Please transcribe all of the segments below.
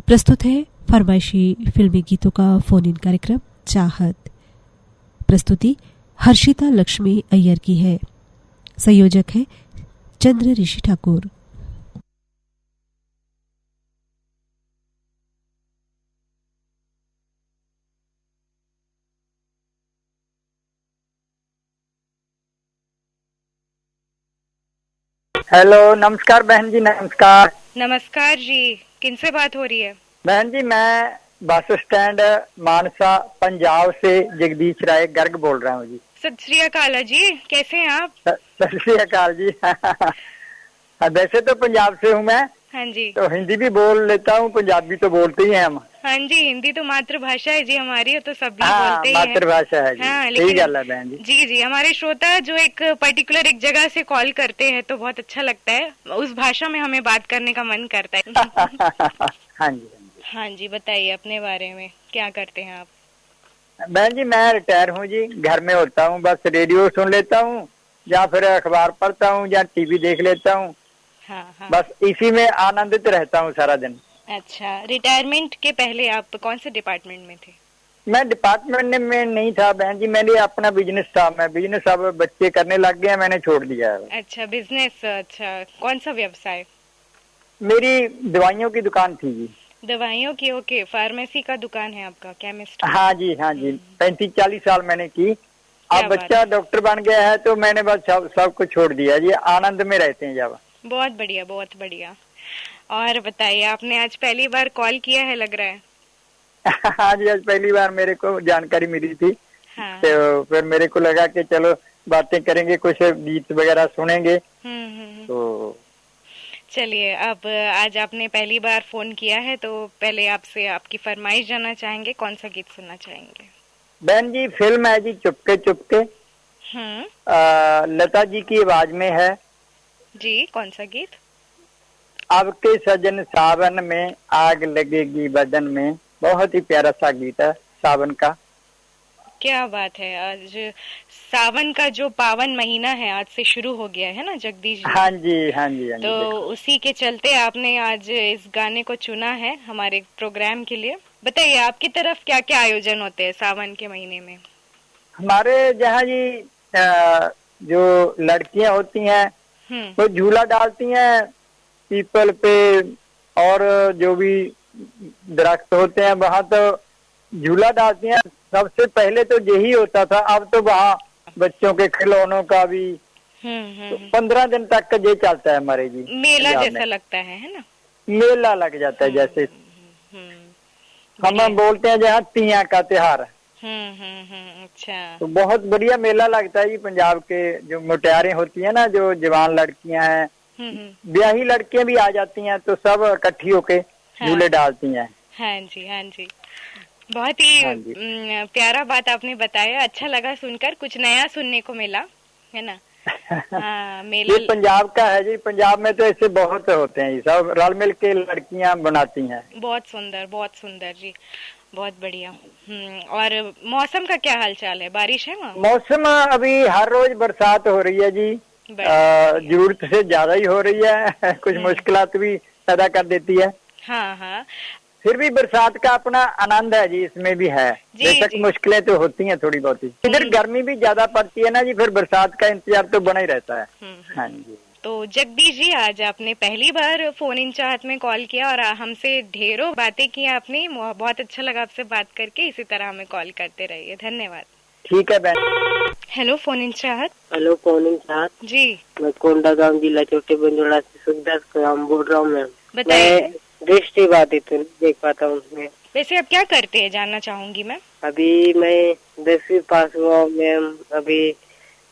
प्रस्तुत है फरमाइशी फिल्मी गीतों का फोन इन कार्यक्रम चाहत। प्रस्तुति हर्षिता लक्ष्मी अय्यर की है। संयोजक है चंद्र ऋषि ठाकुर। हेलो, नमस्कार बहन जी। नमस्कार। नमस्कार जी, किनसे बात हो रही है? बहन जी, मैं बस स्टैंड मानसा पंजाब से जगदीश राय गर्ग बोल रहा हूँ जी। सत श्री अकाल जी, कैसे हैं आप? सत श्री अकाल जी। वैसे तो पंजाब से हूँ मैं। हाँ जी। तो हिंदी भी बोल लेता हूँ, पंजाबी तो बोलते ही हैं हम। हाँ जी, हिंदी तो मातृभाषा है जी हमारी, तो सभी बोलते ही हैं। मातृभाषा है जी। हाँ, लेकिन गल है बहन जी। जी जी, हमारे श्रोता जो एक पर्टिकुलर एक जगह से कॉल करते हैं तो बहुत अच्छा लगता है, उस भाषा में हमें बात करने का मन करता है। हाँ जी। हाँ जी, बताइए अपने बारे में, क्या करते हैं आप? बहन जी, मैं रिटायर हूँ जी। घर में होता हूँ, बस रेडियो सुन लेता हूँ या फिर अखबार पढ़ता हूँ या टीवी देख लेता हूँ। हाँ। बस इसी में आनंदित रहता हूँ सारा दिन। अच्छा, रिटायरमेंट के पहले आप कौन से डिपार्टमेंट में थे? मैं डिपार्टमेंट में नहीं था बहन जी, मेरे अपना बिजनेस था। मैं बिजनेस अब बच्चे करने लग गए, मैंने छोड़ दिया है। अच्छा, बिजनेस। अच्छा, कौन सा व्यवसाय? मेरी दवाइयों की दुकान थी जी। दवाइयों की? ओके, फार्मेसी का दुकान है आपका, केमिस्ट? हाँ जी। 35-40 साल मैंने की। अब क्या बात बच्चा है। डॉक्टर बन गया है तो मैंने बस सब कुछ छोड़ दिया जी। आनंद में रहते हैं जब। बहुत बढ़िया, बहुत बढ़िया। और बताइए, आपने आज पहली बार कॉल किया है लग रहा है? हाँ जी, आज पहली बार मेरे को जानकारी मिली थी। हाँ। तो फिर मेरे को लगा कि चलो बातें करेंगे, कुछ गीत वगैरह सुनेंगे। तो चलिए, अब आज आपने पहली बार फोन किया है तो पहले आपसे आपकी फरमाइश जानना चाहेंगे, कौन सा गीत सुनना चाहेंगे? बहन जी, फिल्म है जी चुपके चुपके। लता जी की आवाज में है जी। कौन सा गीत? अब के सजन सावन में आग लगेगी बदन में। बहुत ही प्यारा सा गीत है सावन का। क्या बात है। आज सावन का जो पावन महीना है आज से शुरू हो गया है ना जगदीश जी? हाँ जी, हाँ जी, हाँ जी। तो उसी के चलते आपने आज इस गाने को चुना है हमारे प्रोग्राम के लिए। बताइए, आपकी तरफ क्या क्या आयोजन होते हैं सावन के महीने में? हमारे जहाँ जी जो लड़कियां होती हैं वो झूला डालती हैं पीपल पे, और जो भी दरख्त होते हैं वहाँ तो झूला डालती हैं। सबसे पहले तो यही होता था, अब तो वहाँ बच्चों के खिलौनों का भी 15 दिन तक का ये चलता है हमारे जी। मेला जैसा लगता है ना? मेला लग जाता है जैसे हम बोलते हैं जहाँ तिया का त्योहार। अच्छा। तो बहुत बढ़िया मेला लगता है जी। पंजाब के जो मुटियारें होती है ना, जो जवान लड़कियां हैं, ब्याही लड़कियां भी आ जाती हैं तो सब इकट्ठी होके झूले डालती हैं। हाँ जी। बहुत ही प्यारा बात आपने बताया, अच्छा लगा सुनकर, कुछ नया सुनने को मिला है ना। हाँ, मेला ये पंजाब का है जी। पंजाब में तो ऐसे बहुत होते हैं, सब रल मिल के लड़कियां बनाती हैं। बहुत सुंदर जी, बहुत बढ़िया। और मौसम का क्या हाल चाल है? बारिश है वहाँ? मौसम अभी हर रोज बरसात हो रही है जी। जरूरत से ज्यादा ही हो रही है। कुछ मुश्किलात भी पैदा कर देती है। हाँ। फिर भी बरसात का अपना आनंद है जी, इसमें भी है। बेशक मुश्किलें तो होती हैं थोड़ी बहुत ही। इधर गर्मी भी ज्यादा पड़ती है ना जी, फिर बरसात का इंतजार तो बना ही रहता है। हाँ जी। तो जगदीश जी, आज आपने पहली बार फोन इन चाहत में कॉल किया और हमसे ढेरों बातें की आपने। बहुत अच्छा लगा आपसे बात करके। इसी तरह हमें कॉल करते रहिए। धन्यवाद। ठीक है बहन। हेलो फोन इन चाहत। हेलो फोन इन चाहत जी। मैं कोंडा गांव जिला छोटे बंजोड़ा से सुखदास काम बोल रहा हूँ मैम। बताइए। दृष्टि बाधित तो नहीं देख पाता हूँ उसमें। वैसे आप क्या करते हैं जानना चाहूंगी मैं। अभी मैं 10वीं पास हुआ मैम। अभी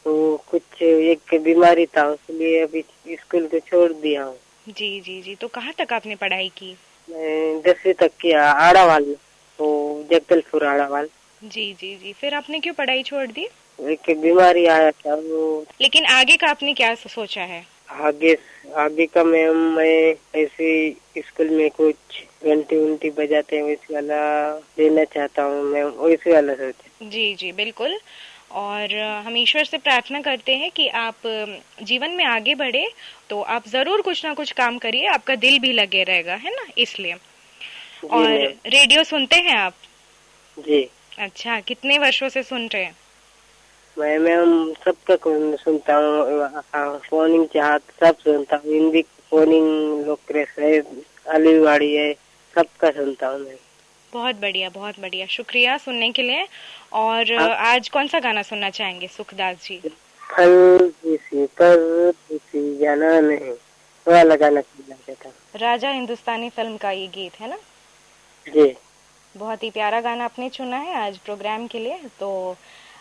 वो कुछ एक बीमारी था, इसलिए अभी स्कूल को छोड़ दिया हूँ। जी। तो कहाँ तक आपने पढ़ाई की? मैं 10वीं तक किया आड़ावाल में, वो जगदलपुर आड़ावाल। जी। फिर आपने क्यों पढ़ाई छोड़ दी? एक बीमारी आया था वो। लेकिन आगे का आपने क्या सोचा है? आगे का मैम मैं ऐसे स्कूल में कुछ घंटी बजाते हैं वैसे वाला लेना चाहता हूँ मैं, वैसे वाला सोचा। जी बिल्कुल। और हम ईश्वर से प्रार्थना करते हैं कि आप जीवन में आगे बढ़े, तो आप जरूर कुछ ना कुछ काम करिए, आपका दिल भी लगे रहेगा है ना, इसलिए। और रेडियो सुनते हैं आप? जी। अच्छा, कितने वर्षों से सुन रहे हैं? मैम सबका सुनता हूँ, फोनिंग चाहत सब सुनता हूँ, हिंदी फोनिंग लोकप्रेस है, अलीवाड़ी है, सबका सुनता हूँ मैं। बहुत बढ़िया, बहुत बढ़िया, शुक्रिया सुनने के लिए। और आज कौन सा गाना सुनना चाहेंगे सुखदास जी? फल किसी पर किसी जाना नहीं, वो वाला गाना सुनना चाहता हूँ। राजा हिंदुस्तानी फिल्म का ये गीत है ना? जी। बहुत ही प्यारा गाना आपने चुना है आज प्रोग्राम के लिए, तो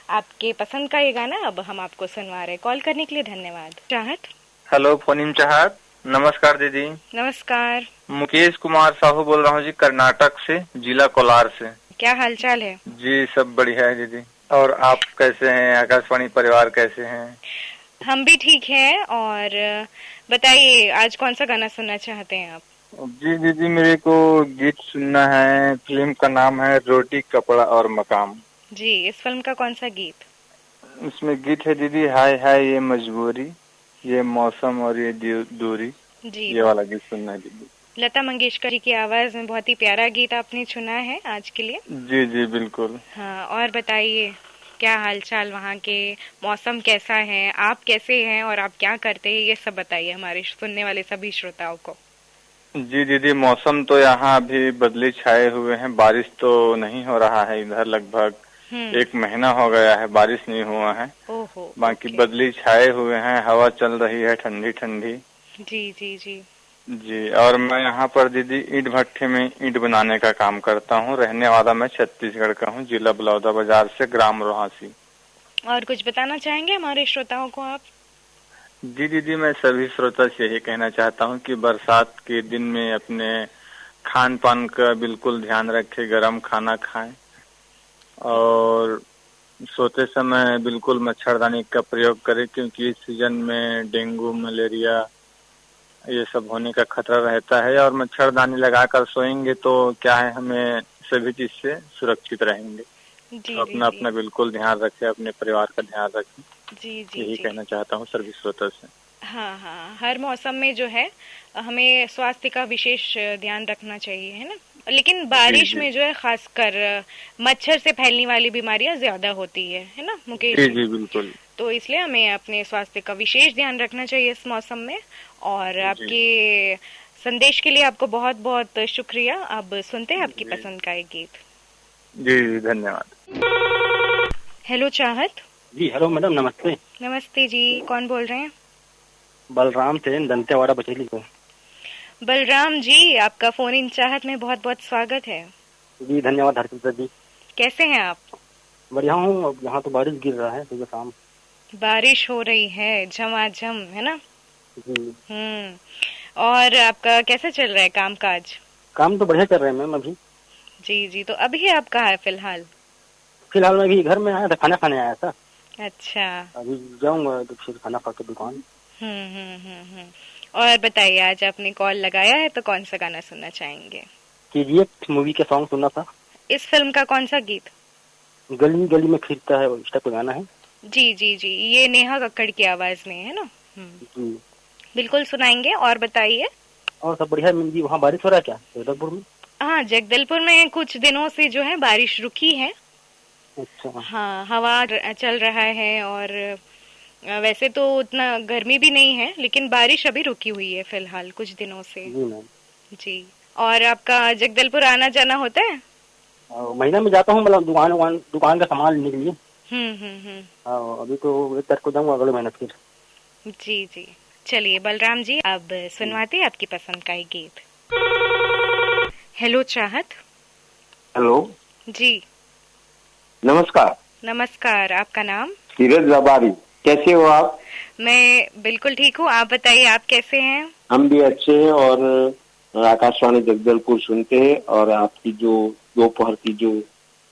आपके पसंद का ये गाना अब हम आपको सुनवा रहे हैं। कॉल करने के लिए धन्यवाद। चाहत। हेलो फोनिम चाहत, नमस्कार दीदी। नमस्कार। मुकेश कुमार साहू बोल रहा हूँ जी, कर्नाटक से, जिला कोलार से। क्या हालचाल है? जी सब बढ़िया है दीदी। और आप कैसे हैं? आकाशवाणी परिवार कैसे हैं? हम भी ठीक हैं। और बताइए आज कौन सा गाना सुनना चाहते हैं आप? जी दीदी, मेरे को गीत सुनना है। फिल्म का नाम है रोटी कपड़ा और मकाम। जी, इस फिल्म का कौन सा गीत? इसमें गीत है दीदी, हाय हाय ये मजबूरी, ये मौसम और ये दूरी। जी, ये वाला गीत सुनना है दीदी। लता मंगेशकर जी की आवाज में बहुत ही प्यारा गीत आपने चुना है आज के लिए। जी जी बिल्कुल। हाँ, और बताइए क्या हालचाल, वहाँ के मौसम कैसा है, आप कैसे हैं और आप क्या करते हैं, ये सब बताइए हमारे सुनने वाले सभी श्रोताओं को। जी दीदी, मौसम तो यहाँ अभी बदली छाए हुए हैं, बारिश तो नहीं हो रहा है इधर। लगभग 1 महीना हो गया है बारिश नहीं हुआ है। ओहो। बाकी बदली छाए हुए हैं, हवा चल रही है ठंडी ठंडी। जी जी जी जी, और मैं यहाँ पर दीदी ईंट भट्ठे में ईंट बनाने का काम करता हूँ। रहने वाला मैं छत्तीसगढ़ का हूँ, जिला बलौदा बाजार से, ग्राम रोहासी। और कुछ बताना चाहेंगे हमारे श्रोताओं को आप? जी दीदी, मैं सभी श्रोता से यही कहना चाहता हूँ कि बरसात के दिन में अपने खान पान का बिल्कुल ध्यान रखें, गर्म खाना खाएं और सोते समय बिल्कुल मच्छरदानी का प्रयोग करें, क्योंकि इस सीजन में डेंगू मलेरिया ये सब होने का खतरा रहता है। और मच्छरदानी लगाकर सोएंगे तो क्या है, हमें सभी चीज से सुरक्षित रहेंगे। जी, तो अपना अपना बिल्कुल ध्यान रखें, अपने परिवार का ध्यान रखें। जी जी यही कहना चाहता हूँ सभी श्रोता से। हाँ हाँ, हर मौसम में जो है हमें स्वास्थ्य का विशेष ध्यान रखना चाहिए, है ना? लेकिन बारिश में जो है खासकर मच्छर से फैलने वाली बीमारियां ज्यादा होती है ना मुकेश जी? जी बिल्कुल। तो इसलिए हमें अपने स्वास्थ्य का विशेष ध्यान रखना चाहिए इस मौसम में। और आपके संदेश के लिए आपको बहुत बहुत शुक्रिया। अब सुनते हैं आपकी पसंद का एक गीत। जी धन्यवाद। हेलो चाहत। जी हेलो मैडम, नमस्ते। नमस्ते जी, कौन बोल रहे हैं? बलराम से, दंतेवाड़ा बचेली को। बलराम जी, आपका फोन इन चाहत में बहुत बहुत स्वागत है। जी धन्यवाद हरकिंदर जी। कैसे हैं आप? बढ़िया हूँ। अब यहाँ तो बारिश गिर रहा है सुबह शाम। बारिश हो रही है झमाझम, है ना? जी। और आपका कैसा चल रहा है काम काज? काम तो बढ़िया चल रहे हैं मैम अभी। जी जी, तो अभी आप कहाँ है फिलहाल? फिलहाल मैं अभी घर में आया था, खाना खाने आया था। अच्छा। अभी जाऊंगा तो फिर खाना खा के दुकान। और बताइए आज आपने कॉल लगाया है तो कौन सा गाना सुनना चाहेंगे? KGF मूवी का सॉन्ग सुनना था। इस फिल्म का कौन सा गीत? गली गली में फिरता है, इस टाइप का गाना है। जी जी जी, ये नेहा कक्कड़ की आवाज में है ना? जी बिल्कुल सुनाएंगे। और बताइए। और सब बढ़िया जी। वहाँ बारिश हो रहा है क्या जगदलपुर में? हाँ, जगदलपुर में कुछ दिनों से जो है बारिश रुकी है। अच्छा। हाँ, हवा चल रहा है और वैसे तो उतना गर्मी भी नहीं है, लेकिन बारिश अभी रुकी हुई है फिलहाल कुछ दिनों से। जी मैम। जी। और आपका जगदलपुर आना जाना होता है? महीना में जाता हूँ, मतलब दुकान का सामान लेने के लिए। अभी तो 1 तारीख को जाऊंगा, अगले महीने फिर। जी जी, चलिए बलराम जी, अब सुनवाते हैं आपकी पसंद का एक गीत। हेलो चाहत। हेलो जी नमस्कार। नमस्कार, आपका नाम? सीरज रबारी। कैसे हो आप? मैं बिल्कुल ठीक हूँ, आप बताइए आप कैसे हैं? हम भी अच्छे हैं और आकाशवाणी जगदलपुर सुनते हैं और आपकी जो दोपहर की जो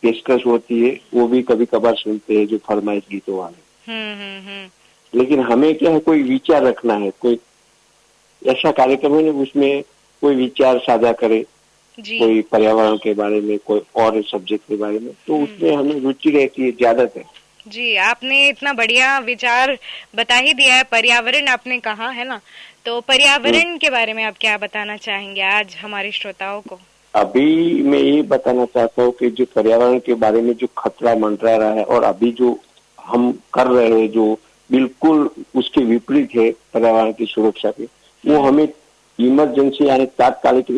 पेशकश होती है वो भी कभी कभार सुनते हैं, जो फरमाइश गीतों वाले। लेकिन हमें क्या है, कोई विचार रखना है, कोई ऐसा कार्यक्रम है उसमें कोई विचार साझा करे, कोई पर्यावरण के बारे में, कोई और सब्जेक्ट के बारे में, तो उसमें हमें रुचि रहती है ज्यादातर। जी, आपने इतना बढ़िया विचार बता ही दिया है। पर्यावरण आपने कहा है ना, तो पर्यावरण के बारे में आप क्या बताना चाहेंगे आज हमारे श्रोताओं को? अभी मैं ये बताना चाहता हूँ कि जो पर्यावरण के बारे में जो खतरा मंडरा रहा है और अभी जो हम कर रहे हैं जो बिल्कुल उसके विपरीत है पर्यावरण की सुरक्षा के, वो हमें इमरजेंसी यानी तात्कालिक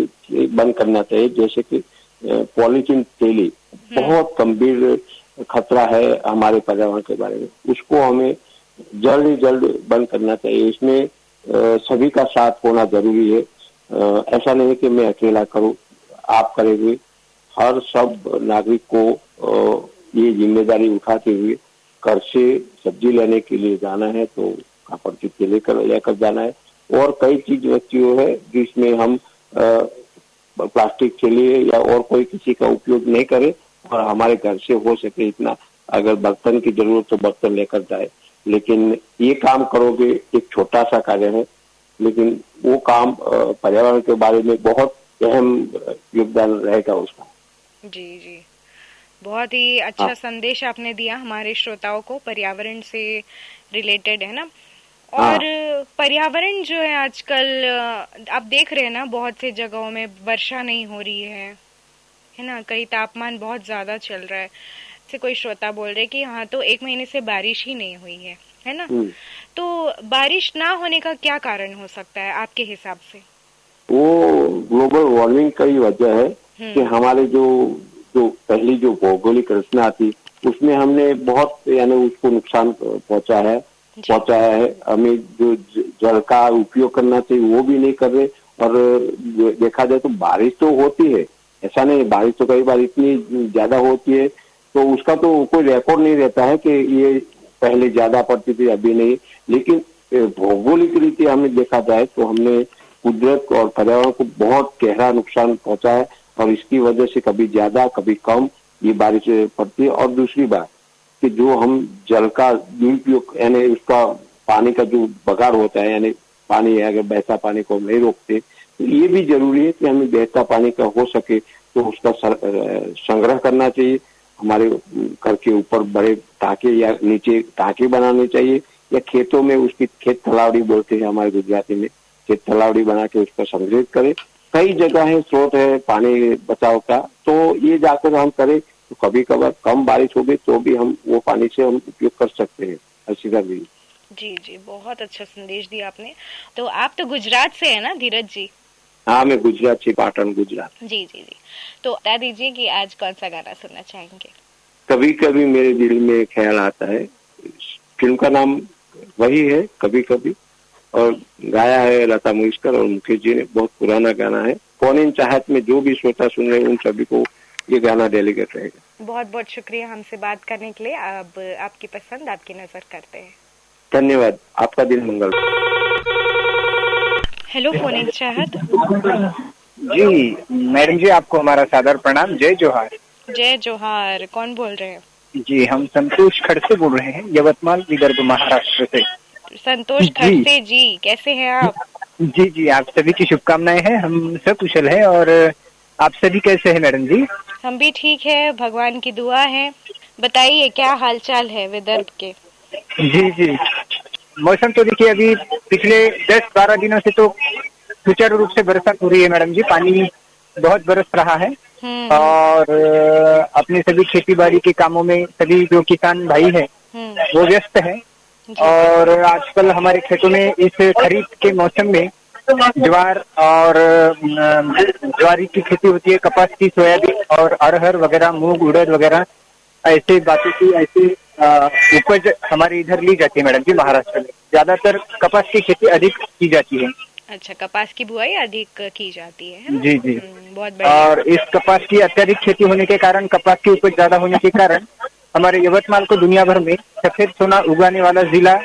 बंद करना चाहिए। जैसे कि पॉलीथीन थैली बहुत गंभीर खतरा है हमारे पर्यावरण के बारे में, उसको हमें जल्द ही जल्द बंद करना चाहिए। इसमें सभी का साथ होना जरूरी है। ऐसा नहीं कि मैं अकेला करूं, आप करेंगे। हर सब नागरिक को ये जिम्मेदारी उठाते हुए घर से सब्जी लेने के लिए जाना है तो कापड़ की थैली लेकर जाना है। और कई चीज वस्तुएं है जिसमें हम प्लास्टिक थैली या और कोई किसी का उपयोग नहीं करे और हमारे घर से हो सके इतना, अगर बर्तन की जरूरत तो बर्तन लेकर जाए। लेकिन ये काम करोगे, एक छोटा सा कार्य है लेकिन वो काम पर्यावरण के बारे में बहुत अहम योगदान रहेगा उसका। जी जी, बहुत ही अच्छा संदेश आपने दिया हमारे श्रोताओं को, पर्यावरण से रिलेटेड है ना। और पर्यावरण जो है आजकल आप देख रहे हैं ना, बहुत से जगहों में वर्षा नहीं हो रही है ना, कई तापमान बहुत ज्यादा चल रहा है। से कोई श्रोता बोल रहे कि हाँ तो 1 महीने से बारिश ही नहीं हुई है ना। तो बारिश ना होने का क्या कारण हो सकता है आपके हिसाब से? वो ग्लोबल वार्मिंग का ही वजह है कि हमारे जो पहली जो भौगोलिक रचना थी उसमें हमने बहुत यानी उसको नुकसान पहुंचाया है। हमें जो जल का उपयोग करना चाहिए वो भी नहीं कर रहे। और देखा जाए तो बारिश तो होती है, ऐसा नहीं, बारिश तो कई बार इतनी ज्यादा होती है तो उसका तो कोई रिकॉर्ड नहीं रहता है कि ये पहले ज्यादा पड़ती थी अभी नहीं। लेकिन भौगोलिक रीति हमें देखा जाए तो हमने कुदरत और पर्यावरण को बहुत गहरा नुकसान पहुंचा है और इसकी वजह से कभी ज्यादा कभी कम ये बारिश पड़ती है। और दूसरी बात कि जो हम जल का दुरुपयोग यानी उसका पानी का जो बगाड़ होता है, यानी पानी अगर बहता पानी को नहीं रोकते तो ये भी जरूरी है कि हमें बहता पानी का हो सके तो उसका संग्रह करना चाहिए। हमारे घर के ऊपर बड़े टाके या नीचे टाके बनाने चाहिए या खेतों में उसकी खेत तलावड़ी बोलते हैं हमारे गुजराती में, खेत तलावड़ी बना के उसका संग्रहित करें। कई जगह है स्रोत है पानी बचाव का, तो ये जाकर हम करें तो कभी कभार कम बारिश होगी तो भी हम वो पानी से हम उपयोग कर सकते हैं। हर्षिता जी जी, बहुत अच्छा संदेश दिया आपने। तो आप तो गुजरात से है ना धीरज जी? हाँ, मैं गुजरात से, पाटन गुजरात। जी। तो बता दीजिए कि आज कौन सा गाना सुनना चाहेंगे? कभी कभी मेरे दिल में ख्याल आता है, फिल्म का नाम वही है कभी कभी, और गाया है लता मंगेशकर और मुकेश जी ने। बहुत पुराना गाना है। फोन इन चाहत में जो भी श्रोता सुन रहे हैं उन सभी को ये गाना डेलीकेट रहेगा। बहुत शुक्रिया हमसे बात करने के लिए। अब आपकी पसंद आपकी नजर करते हैं। धन्यवाद, आपका दिन मंगल। हेलो फोन इन चाहत। जी मैडम जी, आपको हमारा सादर प्रणाम। जय जोहार। जय जोहार। कौन बोल रहे हैं? जी, हम संतोष खड़से बोल रहे हैं, यवतमाल विदर्भ महाराष्ट्र से। संतोष खड़से जी, कैसे हैं आप? जी, आप सभी की शुभकामनाएं हैं। हम सब कुशल हैं। और आप सभी कैसे हैं मैडम जी? हम भी ठीक है, भगवान की दुआ है। बताइए क्या हालचाल है विदर्भ के? जी, मौसम तो देखिए अभी पिछले 10-12 दिनों से तो सुचारू रूप से बरसात हो रही है मैडम जी। पानी बहुत बरस रहा है और अपने सभी खेती बाड़ी के कामों में सभी जो किसान भाई है वो व्यस्त है। और आजकल हमारे खेतों में इस खरीफ के मौसम में ज्वार और ज्वारी की खेती होती है, कपास की, सोयाबीन और अरहर वगैरह, मूंग उड़द वगैरह ऐसे बातों की ऐसी उपज हमारे इधर ली जाती है मैडम जी। महाराष्ट्र में ज्यादातर कपास की खेती अधिक की जाती है। अच्छा, कपास की बुआई अधिक की जाती है? जी, बहुत बढ़िया। और इस कपास की अत्यधिक खेती होने के कारण, कपास की उपज ज्यादा होने के कारण हमारे यवतमाल को दुनिया भर में सफेद सोना उगाने वाला जिला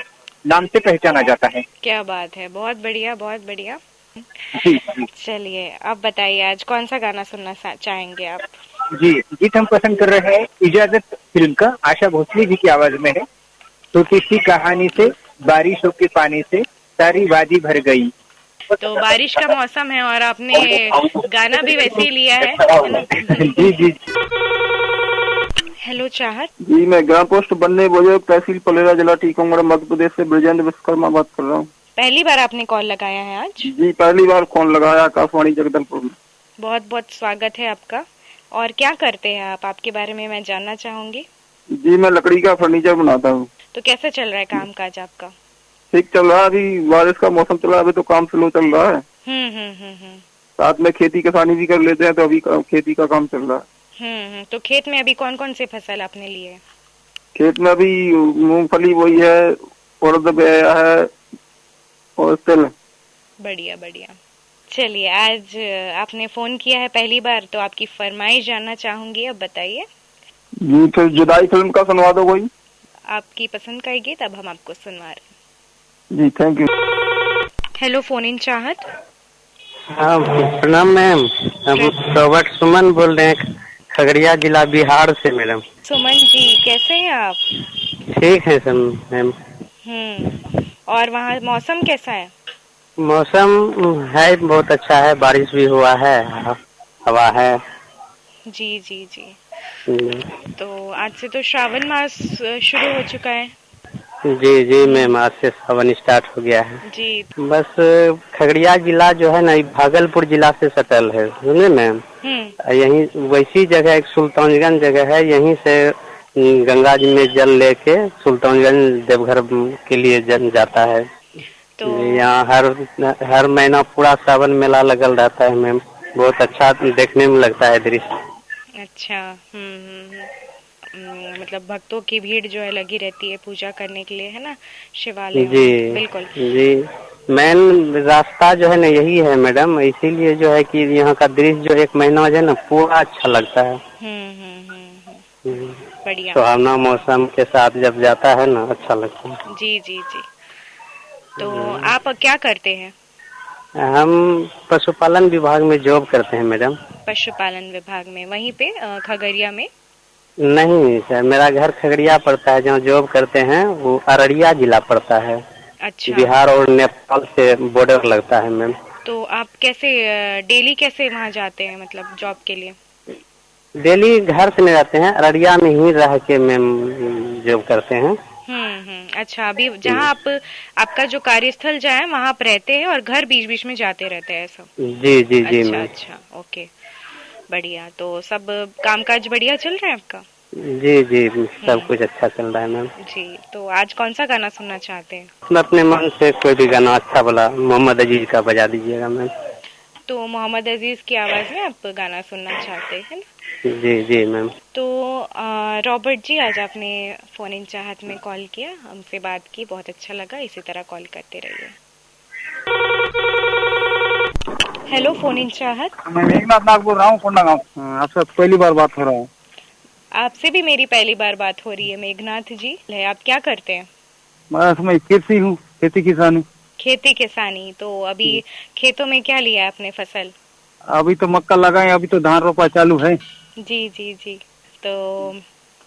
नाम से पहचाना जाता है। क्या बात है, बहुत बढ़िया, बहुत बढ़िया। जी, चलिए अब बताइए आज कौन सा गाना सुनना चाहेंगे आप? जी, गीत हम पसंद कर रहे हैं इजाजत फिल्म का, आशा भोसले जी की आवाज में है। छोटी सी कहानी से, बारिशों के पानी से सारी वादी भर गई। तो बारिश का मौसम है और आपने गाना भी वैसे ही लिया है। जी। हेलो चाहत जी, मैं ग्राम पोस्ट बनने बोले, तहसील पलेरा, जिला टीकमगढ़, मध्य प्रदेश से ब्रजेंद्र विश्वकर्मा बात कर रहा हूँ। पहली बार आपने कॉल लगाया है आज? जी, पहली बार कॉल लगाया, आकाशवाणी जगदलपुर में। बहुत बहुत स्वागत है आपका। और क्या करते हैं आप, आपके बारे में मैं जानना चाहूंगी। जी मैं लकड़ी का फर्नीचर बनाता हूँ। तो कैसे चल रहा है काम काज आपका? ठीक चल रहा है, अभी बारिश का मौसम चल रहा है, अभी तो काम स्लो चल रहा है। साथ में खेती किसानी भी कर लेते हैं, तो अभी खेती का काम चल रहा है। तो खेत में अभी कौन कौन से फसल आपने लिए है? खेत में अभी मूंगफली वही है, उड़द बोया है और तिल। बढ़िया बढ़िया। चलिए, आज आपने फोन किया है पहली बार, तो आपकी फरमाइश जानना चाहूंगी, अब बताइए। जी फिर जुदाई फिल्म का सुनवा दो कोई। आपकी पसंद का गीत अब हम आपको सुनवा रहे हैं। जी thank you. Hello, phone in Chahat. हाँ प्रणाम मैम, हम रॉबर्ट सुमन बोल रहे हैं, खगड़िया जिला बिहार से मैडम। सुमन जी, कैसे हैं आप? ठीक है सर मैम। और वहाँ मौसम कैसा है? मौसम है बहुत अच्छा है, बारिश भी हुआ है, हवा है। जी जी जी। तो आज से तो श्रावण मास शुरू हो चुका है। जी जी मैम, आज से सावन स्टार्ट हो गया है जी। बस खगड़िया जिला जो है ना, भागलपुर जिला से सटल है, सुनिए मैम। यहीं वैसी जगह एक सुल्तानगंज जगह है, यहीं से गंगा जी में जल लेके सुल्तानगंज देवघर के लिए जाता है। तो यहाँ हर महीना पूरा सावन मेला लगल रहता है मैम, बहुत अच्छा देखने में लगता है दृश्य। अच्छा। मतलब भक्तों की भीड़ जो है लगी रहती है पूजा करने के लिए, है ना, शिवालय। जी बिल्कुल जी। मेन रास्ता जो है ना यही है मैडम, इसीलिए जो है कि यहाँ का दृश्य जो एक महीना जो है ना पूरा अच्छा लगता है। बढ़िया। सुहावना मौसम के साथ जब जाता है ना अच्छा लगता है। जी जी जी। तो आप क्या करते हैं? हम पशुपालन विभाग में जॉब करते हैं मैडम। पशुपालन विभाग में, वहीं पे खगड़िया में? नहीं सर, मेरा घर खगड़िया पड़ता है, जहाँ जॉब करते हैं वो अररिया जिला पड़ता है। अच्छा। बिहार और नेपाल से बॉर्डर लगता है मैम। तो आप कैसे डेली कैसे वहाँ जाते हैं, मतलब जॉब के लिए? डेली घर से नहीं जाते हैं, अररिया में ही रह के मैम जॉब करते हैं। अच्छा, अभी जहाँ आपका जो कार्यस्थल जहाँ है वहाँ आप रहते हैं और घर बीच बीच में जाते रहते हैं ऐसा? जी जी जी। अच्छा अच्छा, ओके, बढ़िया। तो सब कामकाज बढ़िया चल रहा है आपका? जी जी, सब कुछ अच्छा चल रहा है मैम। जी। तो आज कौन सा गाना सुनना चाहते हैं? मैं अपने मन से कोई भी गाना अच्छा वाला मोहम्मद अजीज का बजा दीजिएगा मैम। तो मोहम्मद अजीज की आवाज में आप गाना सुनना चाहते हैं ना? जी जी मैम। तो रॉबर्ट जी, आज आपने फोन इन चाहत में कॉल किया, हमसे बात की, बहुत अच्छा लगा, इसी तरह कॉल करते रहिए। हेलो, फोन इन चाहत। मैं मेघनाथ नाग बोल रहा हूँ, कोंडागांव। आपसे पहली बार बात हो रहा है। आपसे भी मेरी पहली बार बात हो रही है मेघनाथ जी। आप क्या करते हैं? मैं कृषि हूँ, खेती किसानी। खेती किसानी। तो अभी खेतों में क्या लिया है आपने फसल? अभी तो मक्का लगाए, अभी तो धान रोपा चालू है। जी जी जी। तो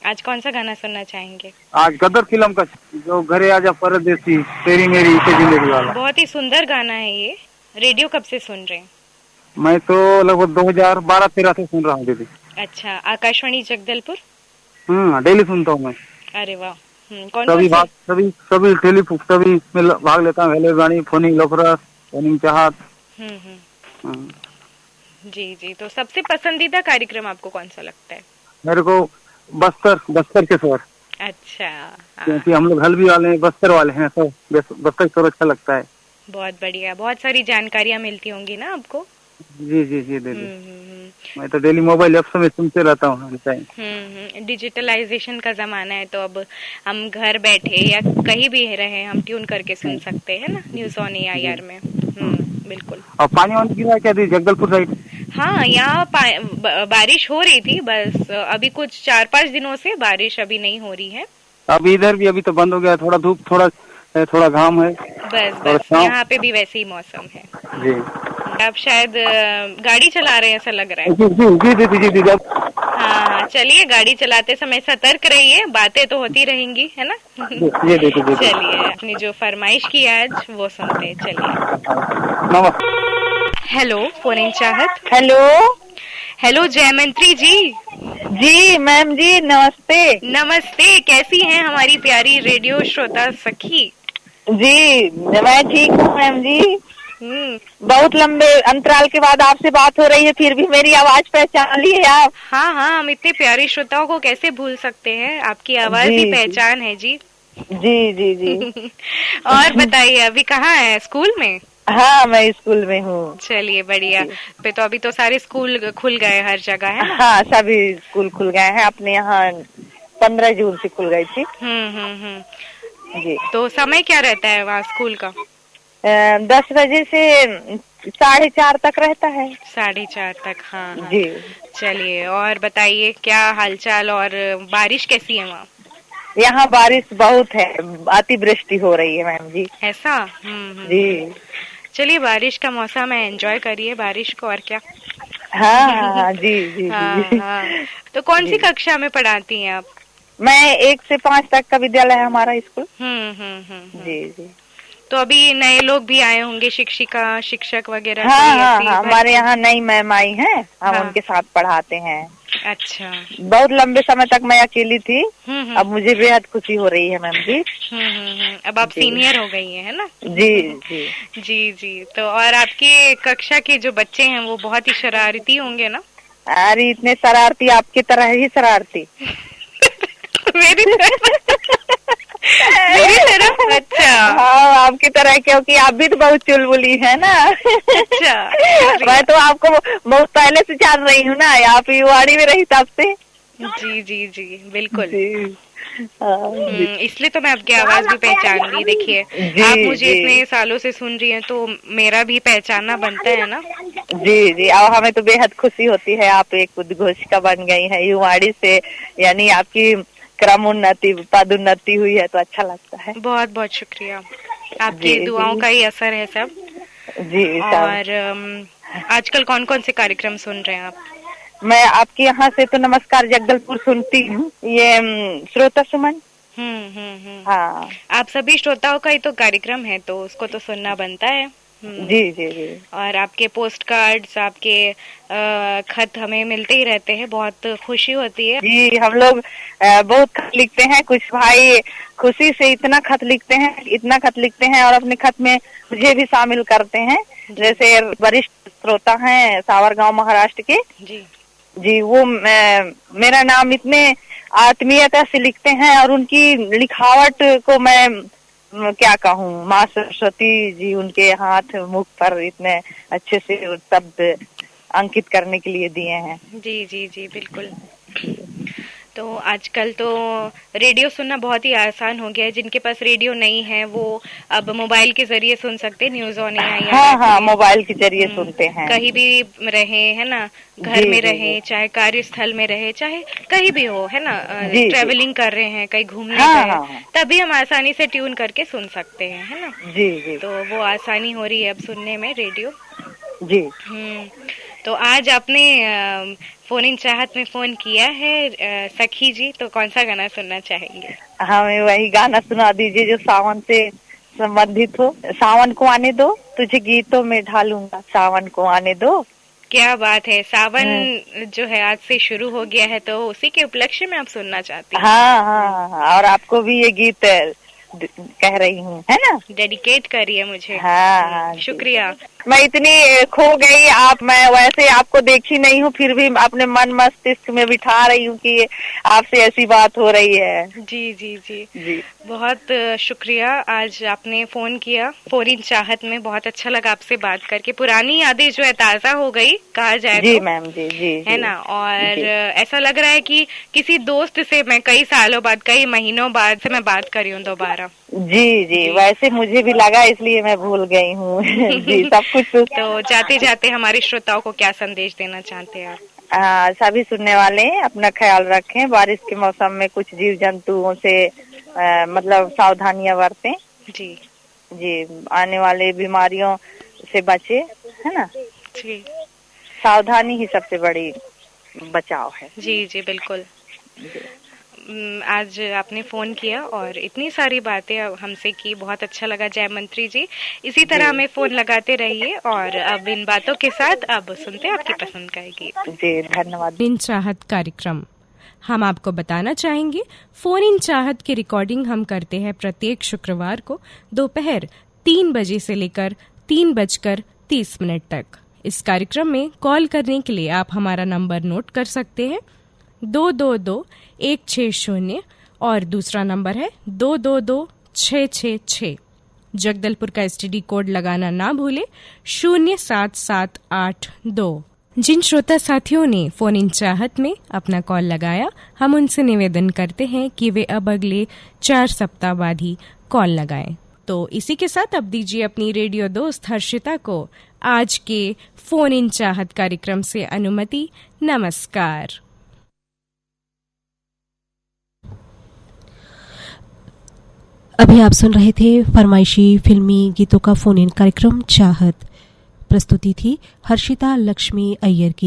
आज कौन सा गाना सुनना चाहेंगे? आज गदर फिल्म का जो घरे आजा परदेसी तेरी मेरी इसे जिंदगी वाला। बहुत ही सुंदर गाना है ये। रेडियो कब से सुन रहे हैं? मैं तो लगभग 2012-13 से सुन रहा हूँ दीदी। अच्छा, आकाशवाणी जगदलपुर? डेली सुनता हूँ मैं। अरे वाह। सभी में भाग लेता हूँ, हेलो गानी, फोनिंग लोफरा, फोनिंग चाहत। जी जी। तो सबसे पसंदीदा कार्यक्रम आपको कौन सा लगता है? मेरे को बस्तर के स्वर। अच्छा। क्योंकि हम लोग हल्बी वाले हैं, बस्तर वाले हैं, तो बस्तर के स्वर अच्छा लगता है। बहुत बढ़िया, बहुत सारी जानकारियाँ मिलती होंगी ना आपको? जी जी जी दीदी। मैं तो डेली मोबाइल ऐप्स में सुनते रहता हूँ। डिजिटलाइजेशन का जमाना है, तो अब हम घर बैठे या कहीं भी रहे हम ट्यून करके सुन सकते हैं ना, न्यूज ऑन AIR में। बिल्कुल। और पानी वानी गिरा क्या दी जगदलपुर साइड? हाँ, यहाँ बारिश हो रही थी, बस अभी कुछ 4-5 दिनों से बारिश अभी नहीं हो रही है। अभी इधर भी अभी तो बंद हो गया, थोड़ा धूप, थोड़ा घाम है। बस यहाँ पे भी वैसे ही मौसम है जी। आप शायद गाड़ी चला रहे हैं ऐसा लग रहा है। जी। हाँ, चलिए, गाड़ी चलाते समय सतर्क रहिए, बातें तो होती रहेंगी, है ना? चलिए, अपनी जो फरमाइश की आज वो सुनते हैं। चलिए। हेलो, फोन इन चाहत। हेलो जयमंत्री जी। जी मैम जी, नमस्ते। नमस्ते, कैसी हैं हमारी प्यारी रेडियो श्रोता सखी? जी मैं ठीक हूँ मैम जी। बहुत लंबे अंतराल के बाद आपसे बात हो रही है, फिर भी मेरी आवाज पहचान ली है आप? हाँ हाँ, हम इतने प्यारे श्रोताओं को कैसे भूल सकते हैं, आपकी आवाज ही पहचान है जी। जी जी जी। और बताइए, अभी कहाँ है? स्कूल में? हाँ, मैं स्कूल में हूँ। चलिए बढ़िया। तो अभी तो सारे स्कूल खुल गए हर जगह, है ना? हाँ, सभी स्कूल खुल गए हैं। अपने यहाँ 15 जून से खुल गई थी। जी। तो समय क्या रहता है वहाँ स्कूल का? 10 बजे से 4:30 तक रहता है। 4:30 तक, हाँ। जी। चलिए, और बताइए क्या हालचाल, और बारिश कैसी है वहाँ? यहाँ बारिश बहुत है, अतिवृष्टि हो रही है मैम जी। ऐसा? जी। चलिए, बारिश का मौसम है, एंजॉय करिए बारिश को, और क्या। हाँ जी जी जी। हाँ। तो कौन सी कक्षा में पढ़ाती हैं आप? मैं 1 से 5 तक का विद्यालय है हमारा स्कूल। जी जी। तो अभी नए लोग भी आए होंगे, शिक्षिका शिक्षक वगैरह? हाँ, हमारे यहाँ नई मैम आई हैं, हम उनके साथ पढ़ाते हैं। अच्छा। बहुत लंबे समय तक मैं अकेली थी, अब मुझे बेहद खुशी हो रही है मैम जी। अब आप सीनियर हो गई हैं, है ना? जी जी जी जी। तो और आपके कक्षा के जो बच्चे हैं वो बहुत ही शरारती होंगे ना? अरे इतने शरारती, आपकी तरह ही शरारती। मेरी तरफ? अच्छा। हाँ, आपकी तरह, क्योंकि आप भी तो बहुत चुलबुली है ना। अच्छा। मैं तो आपको बहुत पहले से जान रही हूँ ना, आप युवाड़ी में रही तब से। जी जी जी, बिल्कुल। जी। इसलिए तो मैं आपकी आवाज भी पहचान ली। देखिए, आप मुझे इतने सालों से सुन रही हैं, तो मेरा भी पहचानना बनता है ना। जी जी, और हमें तो बेहद खुशी होती है, आप एक उद्घोषिका बन गई है युवाड़ी से, यानी आपकी क्रम उन्नति, पदोन्नति हुई है, तो अच्छा लगता है। बहुत बहुत शुक्रिया, आपकी दुआओं का ही असर है सब। जी। और आजकल कौन कौन से कार्यक्रम सुन रहे हैं आप? मैं आपके यहाँ से तो नमस्कार जगदलपुर सुनती हूँ, ये श्रोता सुमन। हाँ, आप सभी श्रोताओं का ही तो कार्यक्रम है, तो उसको तो सुनना बनता है। जी जी जी। और आपके पोस्ट कार्ड्स, आपके खत हमें मिलते ही रहते हैं, बहुत खुशी होती है। जी, हम लोग बहुत खत लिखते हैं, कुछ भाई खुशी से इतना खत लिखते हैं और अपने खत में मुझे भी शामिल करते हैं। जैसे वरिष्ठ श्रोता हैं सावरगांव महाराष्ट्र के जी, वो मेरा नाम इतने आत्मीयता से लिखते हैं, और उनकी लिखावट को मैं क्या कहूँ, माँ सरस्वती जी उनके हाथ मुख पर इतने अच्छे से शब्द अंकित करने के लिए दिए हैं। जी जी जी, बिल्कुल। तो आजकल तो रेडियो सुनना बहुत ही आसान हो गया है। जिनके पास रेडियो नहीं है वो अब मोबाइल के जरिए सुन सकते हैं, न्यूज ऑन एआईआर। हाँ, मोबाइल के जरिए सुनते हैं। कहीं भी रहे, है ना, घर में रहे, चाहे कार्यस्थल में रहे, चाहे कहीं भी हो, है ना, ट्रेवलिंग कर रहे हैं, कहीं घूमने गए, तभी हम आसानी से ट्यून करके सुन सकते हैं, है ना। जी जी। तो वो आसानी हो रही है अब सुनने में रेडियो। जी। तो आज आपने फोन इन चाहत में फोन किया है सखी जी, तो कौन सा गाना सुनना चाहेंगे? हमें वही गाना सुना दीजिए जो सावन से संबंधित हो। सावन को आने दो, तुझे गीतों में ढालूंगा, सावन को आने दो। क्या बात है, सावन जो है आज से शुरू हो गया है, तो उसी के उपलक्ष्य में आप सुनना चाहती हैं? हाँ, और आपको भी ये गीत कह रही हूँ, है ना, डेडिकेट करिए मुझे। हाँ, शुक्रिया। मैं इतनी खो गई, मैं वैसे आपको देखी नहीं हूँ, फिर भी अपने मन मस्तिष्क में बिठा रही हूँ कि आपसे ऐसी बात हो रही है। जी जी जी जी, बहुत शुक्रिया, आज आपने फोन किया फोन इन चाहत में। बहुत अच्छा लगा आपसे बात करके, पुरानी यादें जो है ताजा हो गई, कहा जाए जी तो। मैम जी जी, है ना। और ऐसा लग रहा है कि किसी दोस्त से मैं कई सालों बाद, कई महीनों बाद से मैं बात कर रही हूँ दोबारा। जी जी, वैसे मुझे भी लगा, इसलिए मैं भूल गई हूँ। जी, सब कुछ। तो जाते जाते हमारे श्रोताओं को क्या संदेश देना चाहते हैं आप? सभी सुनने वाले अपना ख्याल रखें, बारिश के मौसम में कुछ जीव जंतुओं से मतलब सावधानियां बरतें। जी जी, आने वाले बीमारियों से बचे, है ना जी। सावधानी ही सबसे बड़ी बचाव है। जी जी, बिल्कुल। आज आपने फोन किया और इतनी सारी बातें हमसे की, बहुत अच्छा लगा जय मंत्री जी। इसी तरह हमें फोन लगाते रहिए, और अब इन बातों के साथ अब सुनते हैं आपकी पसंद का गीत। जी, धन्यवाद। इन चाहत कार्यक्रम हम आपको बताना चाहेंगे, फोन इन चाहत की रिकॉर्डिंग हम करते हैं प्रत्येक शुक्रवार को दोपहर 3 बजे से लेकर 3:30 तक। इस कार्यक्रम में कॉल करने के लिए आप हमारा नंबर नोट कर सकते हैं 222-160 और दूसरा नंबर है 222-666। जगदलपुर का STD कोड लगाना ना भूले 07782। जिन श्रोता साथियों ने फोन इन चाहत में अपना कॉल लगाया, हम उनसे निवेदन करते हैं कि वे अब अगले 4 सप्ताह बाद ही कॉल लगाएं। तो इसी के साथ अब दीजिए अपनी रेडियो दोस्त हर्षिता को आज के फोन इन चाहत कार्यक्रम से अनुमति। नमस्कार। अभी आप सुन रहे थे फरमाइशी फिल्मी गीतों का फोन इन कार्यक्रम चाहत। प्रस्तुति थी हर्षिता लक्ष्मी अय्यर की।